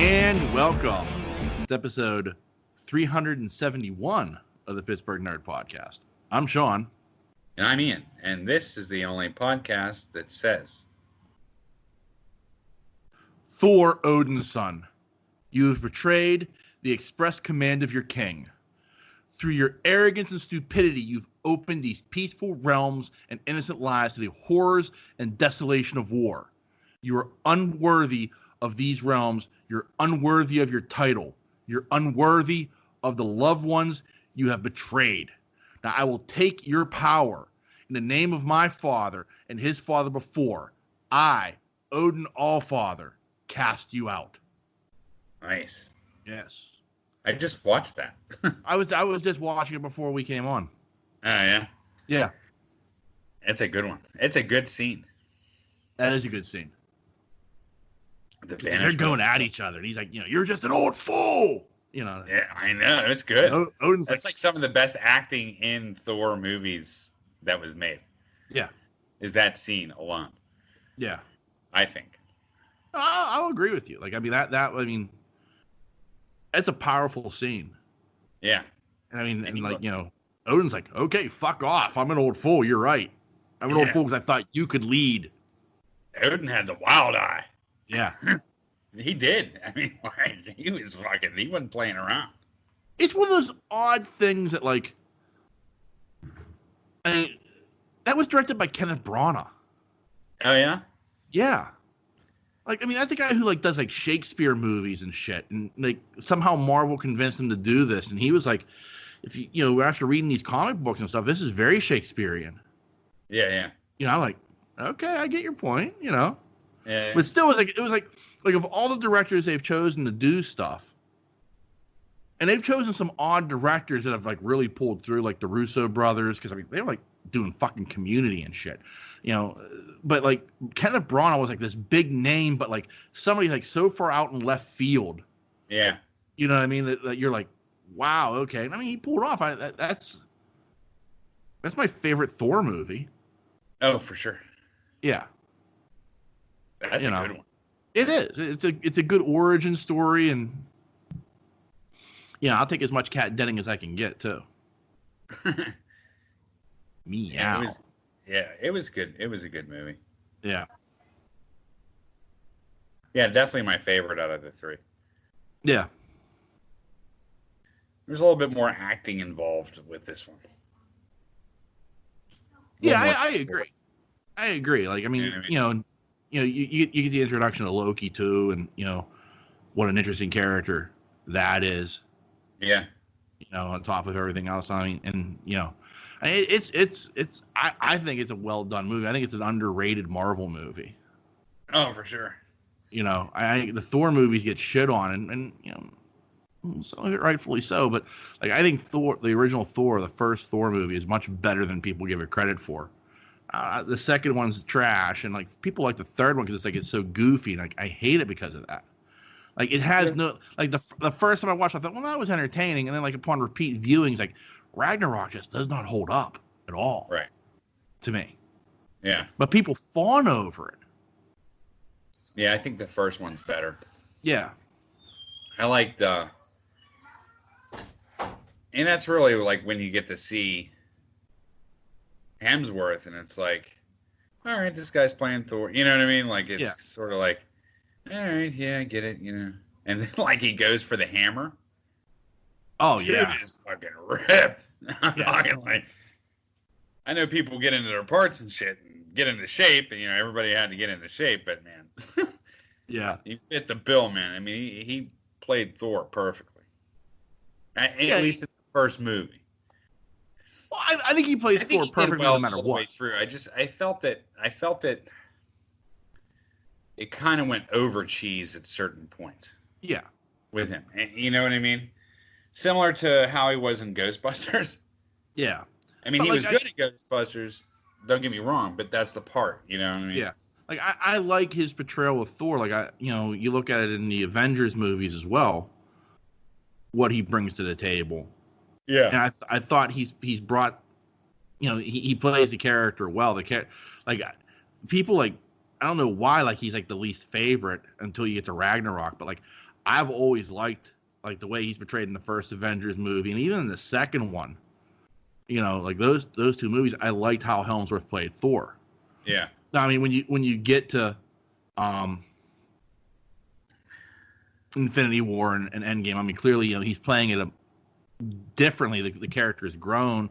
And welcome to episode 371 of the Pittsburgh Nerd Podcast. I'm Sean. And I'm Ian. And this is the only podcast that says, Thor, Odin's son, you have betrayed the express command of your king. Through your arrogance and stupidity, you've opened these peaceful realms and innocent lives to the horrors and desolation of war. You are unworthy of these realms. You're unworthy of your title. You're unworthy of the loved ones you have betrayed. Now I will take your power in the name of my father and his father before. I, Odin Allfather, cast you out. Nice. Yes. I just watched that. I was just watching it before we came on. Oh, yeah? Yeah. It's a good one. It's a good scene. That is a good scene. They're banishment. going at each other. And he's like, you're just an old fool. Yeah, I know. It's good. Odin's That's like some of the best acting in Thor movies that was made. Yeah. Is that scene alone. Yeah. I think. I'll agree with you. That's a powerful scene. Yeah. And Odin's like, okay, fuck off. I'm an old fool. You're right. I'm an old fool because I thought you could lead. Odin had the wild eye. Yeah. He did. I mean, he wasn't playing around. It's one of those odd things that, that was directed by Kenneth Branagh. Oh, yeah? Yeah. That's a guy who, does, Shakespeare movies and shit. And, somehow Marvel convinced him to do this. And he was like, if after reading these comic books and stuff, this is very Shakespearean. Yeah. I'm like, okay, I get your point, Yeah. But still, it was like of all the directors they've chosen to do stuff, and they've chosen some odd directors that have really pulled through, like the Russo brothers, because they were doing fucking Community and shit, But Kenneth Branagh was this big name, but somebody so far out in left field. Yeah. You know what I mean? That you're like, wow, okay. And he pulled off. That's my favorite Thor movie. Oh, for sure. Yeah. That's a good one. It is. It's a good origin story, and I'll take as much cat denting as I can get too. Meow. It was good. It was a good movie. Yeah. Yeah, definitely my favorite out of the three. Yeah. There's a little bit more acting involved with this one. Yeah, I agree. I agree. You get the introduction of Loki too, and what an interesting character that is. Yeah. On top of everything else, I think it's a well done movie. I think it's an underrated Marvel movie. Oh, for sure. The Thor movies get shit on, and some of it rightfully so. But I think Thor, the original Thor, the first Thor movie, is much better than people give it credit for. The second one's trash, and people like the third one because it's so goofy, and I hate it because of that. It has no the first time I watched, I thought, well, that was entertaining, and then upon repeat viewings, Ragnarok just does not hold up at all, right? To me, yeah. But people fawn over it. Yeah, I think the first one's better. Yeah, I liked, and that's really when you get to see Hemsworth, and it's all right, this guy's playing Thor. You know what I mean? It's sort of all right, yeah, I get it, And then he goes for the hammer. Oh, Dude yeah. is fucking ripped. I'm talking I know people get into their parts and shit and get into shape, and everybody had to get into shape, but man, yeah, he fit the bill, man. I mean, he played Thor perfectly. At least in the first movie. Well, I think he plays Thor perfectly no matter all the what. way through. I felt that it kind of went over cheese at certain points. Yeah. With him. You know what I mean? Similar to how he was in Ghostbusters. Yeah. I mean, he was good at Ghostbusters, don't get me wrong, but that's the part, you know what I mean? Yeah. I like his portrayal of Thor. You look at it in the Avengers movies as well, what he brings to the table. Yeah. And I thought he's brought, he plays the character well. People I don't know why he's the least favorite until you get to Ragnarok, but I've always liked like the way he's portrayed in the first Avengers movie, and even in the second one. You know, like those two movies, I liked how Hemsworth played Thor. Yeah. I mean, when you get to Infinity War and Endgame, I mean, clearly, you know, he's playing it differently. The character has grown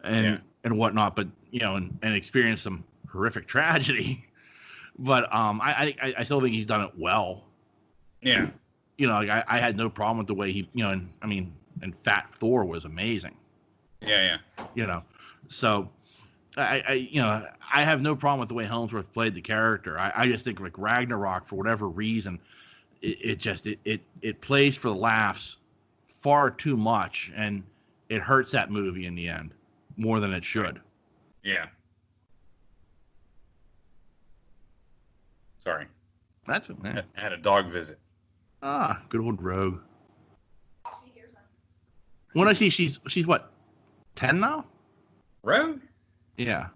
and whatnot, but you know, and experienced some horrific tragedy. But I still think he's done it well. Yeah. You know, like I had no problem with the way he, you know, and Fat Thor was amazing. Yeah. You know, so I have no problem with the way Hemsworth played the character. I just think like Ragnarok, for whatever reason, it plays for the laughs far too much, and it hurts that movie in the end more than it should. Yeah. Sorry. That's it, man. I had a dog visit. Ah, good old Rogue. When I see she's what, 10 now? Rogue? Yeah.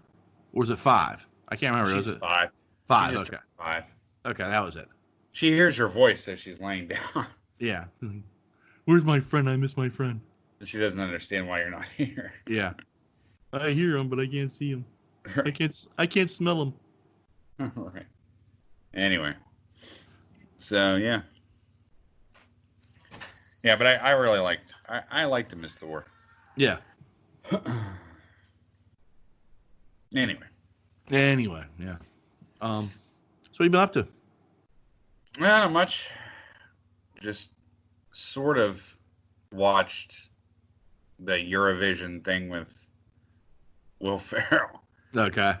Or was it 5? I can't remember. She's was it 5. 5? She's just Okay. 5. Okay, that was it. She hears your voice, so she's laying down. Yeah. Where's my friend? I miss my friend. She doesn't understand why you're not here. Yeah. I hear him, but I can't see him. I can't smell him. All right. Anyway. So, yeah. Yeah, but I really I liked him as Thor. Yeah. Anyway, yeah. So what you been up to? not much. Just sort of watched the Eurovision thing with Will Ferrell. Okay.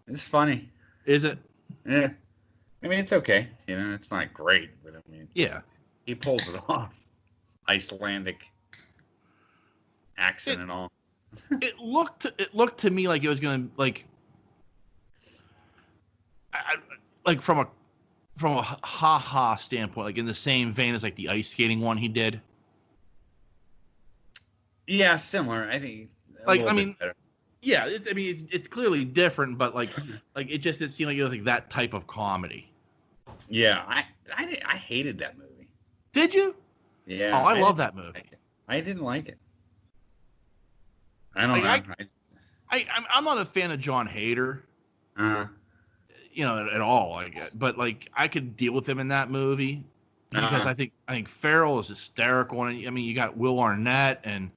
It's funny. Is it? Yeah. I mean, it's okay. You know, it's not great, but I mean, Yeah. he pulls it off. Icelandic accent and all. It looked to me like it was gonna like from a ha standpoint, like in the same vein as like the ice skating one he did. Yeah, similar. I think. Like I mean, yeah. It's clearly different, but like it seemed like it was like that type of comedy. Yeah, I hated that movie. Did you? Yeah. Oh, I love that movie. I didn't like it. I don't know. I'm not a fan of John Hader. You know, at all. Like, but like I could deal with him in that movie because I think Farrell is hysterical. And I mean, you got Will Arnett and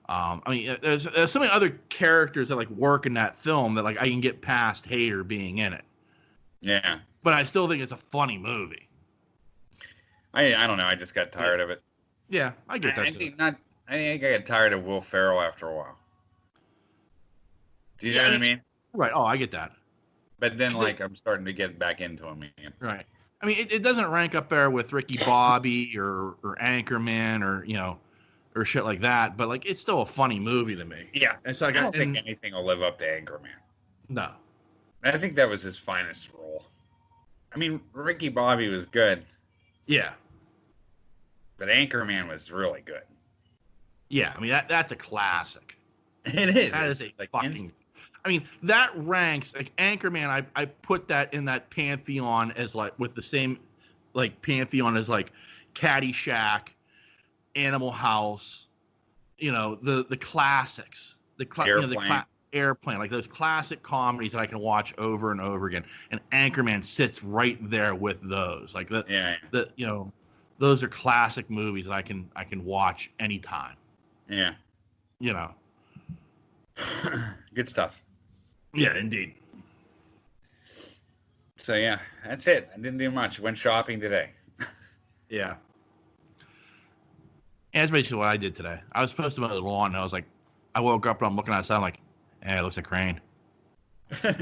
I mean, there's so many other characters that like work in that film that like I can get past Hader being in it. Yeah. But I still think it's a funny movie. I don't know. I just got tired of it. Yeah, I get that I too. think I got tired of Will Ferrell after a while. Do you know what I mean? Right. Oh, I get that. But then, like, I'm starting to get back into him again. Right. I mean, it doesn't rank up there with Ricky Bobby or Anchorman or, you know, or shit like that. But, like, it's still a funny movie to me. Yeah. It's like, I don't think anything will live up to Anchorman. No. I think that was his finest role. I mean, Ricky Bobby was good. Yeah. But Anchorman was really good. Yeah. I mean, that's a classic. It is. That is a like fucking... I mean, that ranks like Anchorman. I put that in that pantheon as like with the same like pantheon as like Caddyshack, Animal House, you know, the classics, Airplane, like those classic comedies that I can watch over and over again. And Anchorman sits right there with those. Like the you know, those are classic movies that I can watch anytime. Yeah. You know. Good stuff. Yeah, indeed. So yeah, that's it. I didn't do much. Went shopping today. Yeah. And that's basically what I did today. I was supposed to mow the lawn, and I woke up and I'm looking outside. I'm like, hey, it looks like rain. I'm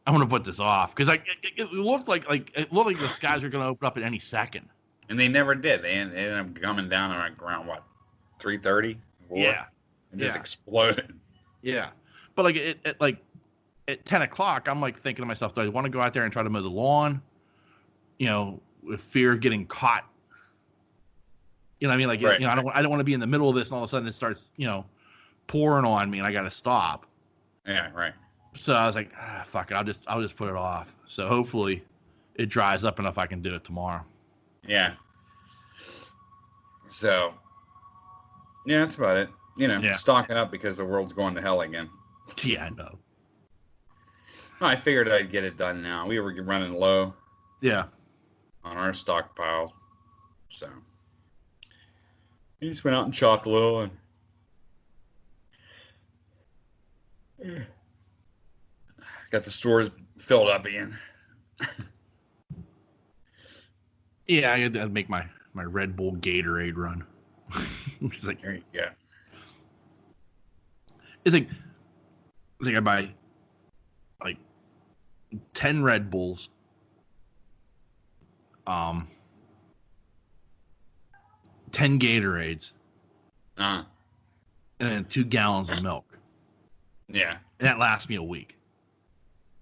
gonna put this off because it looked like the skies were gonna open up at any second. And they never did. They ended up coming down around what, 3:30? Yeah. And just exploded. Yeah. But like at 10 o'clock, I'm like thinking to myself, do I want to go out there and try to mow the lawn? You know, with fear of getting caught. You know what I mean? Like, right. You know, I don't want to be in the middle of this and all of a sudden it starts, you know, pouring on me and I got to stop. Yeah, right. So I was like, fuck it, I'll just put it off. So hopefully it dries up enough I can do it tomorrow. Yeah. So, yeah, that's about it. Yeah. Stocking up because the world's going to hell again. Yeah, I know. I figured I'd get it done now. We were running low Yeah. on our stockpile. So, we just went out and chopped a little and got the stores filled up again. Yeah, I had to make my Red Bull Gatorade run. It's like, There you go. it's like I buy like 10 Red Bulls, 10 Gatorades, Uh-huh. and then 2 gallons of milk. Yeah. And that lasts me a week.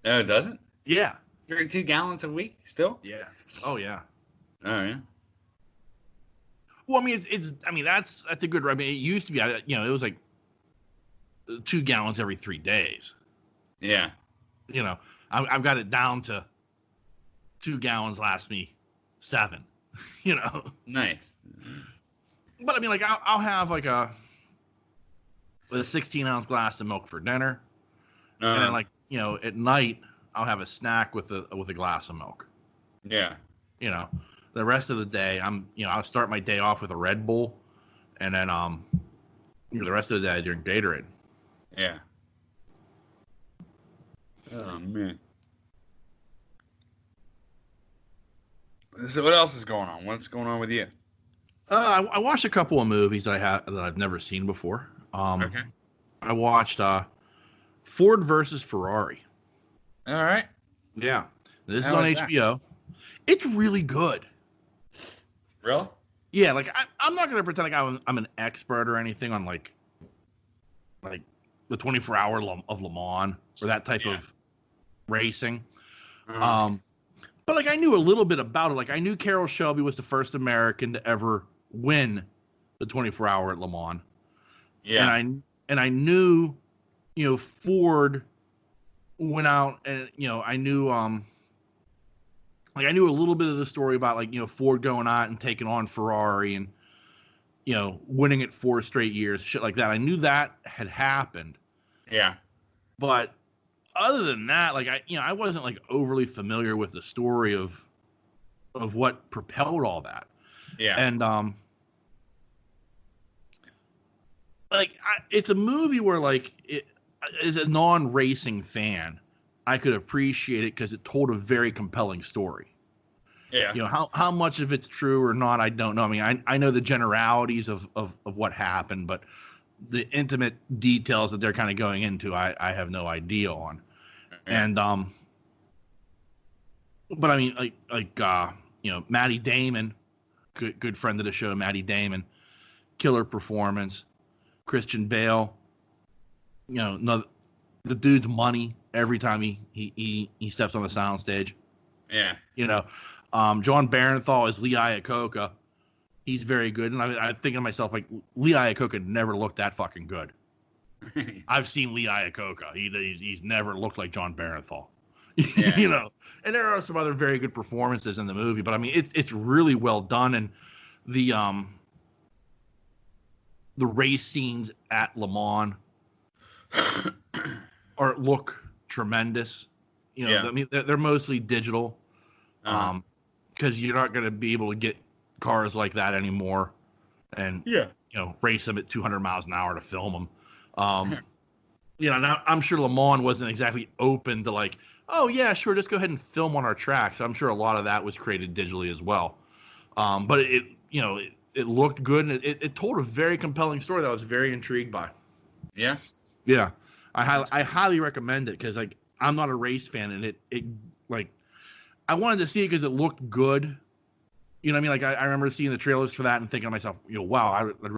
No, it doesn't? Yeah. Drink 2 gallons a week still? Yeah. Oh yeah. Oh, yeah. Well, I mean, that's a good. I mean, it used to be, it was like 2 gallons every 3 days. Yeah. I've got it down to 2 gallons lasts me 7. Nice. But I mean, like I'll have like a 16-ounce glass of milk for dinner, and then like at night I'll have a snack with a glass of milk. Yeah. The rest of the day I'll start my day off with a Red Bull, and then the rest of the day I drink Gatorade. Yeah. Oh man. So what else is going on? What's going on with you? I watched a couple of movies that I've never seen before. Okay. I watched Ford versus Ferrari. All right. Yeah, this How is on is that? HBO. It's really good. Really? Yeah, like I'm not gonna pretend like I'm an expert or anything on like the 24 hour of Le Mans or that type of racing. But like I knew a little bit about it. Like I knew Carroll Shelby was the first American to ever win the 24 hour at Le Mans. Yeah. And I knew, Ford went out and I knew like I knew a little bit of the story about like Ford going out and taking on Ferrari and winning it 4 straight years, shit like that. I knew that had happened. Yeah. But other than that, like I wasn't like overly familiar with the story of what propelled all that. Yeah. And it's a movie where like as a non-racing fan, I could appreciate it because it told a very compelling story. Yeah. How much of it's true or not, I don't know. I mean, I know the generalities of what happened, but the intimate details that they're kind of going into, I have no idea on. Yeah. And but I mean, Matty Damon, good friend of the show, Matty Damon, killer performance. Christian Bale, the dude's money every time he steps on the soundstage. Yeah. John Barenthal is Lee Iacocca. He's very good, and I'm thinking to myself like Lee Iacocca never looked that fucking good. I've seen Lee Iacocca. He's never looked like John Barenthal. Yeah. And there are some other very good performances in the movie, but I mean it's really well done, and the race scenes at Le Mans look tremendous. I mean they're mostly digital, because you're not going to be able to get cars like that anymore, and race them at 200 miles an hour to film them. Now I'm sure Le Mans wasn't exactly open to like, oh yeah, sure, just go ahead and film on our tracks. I'm sure a lot of that was created digitally as well. But it looked good, and it told a very compelling story that I was very intrigued by. Yeah. Yeah, I highly recommend it because like I'm not a race fan, and it like I wanted to see it because it looked good. You know what I mean? Like I remember seeing the trailers for that and thinking to myself, wow, I'd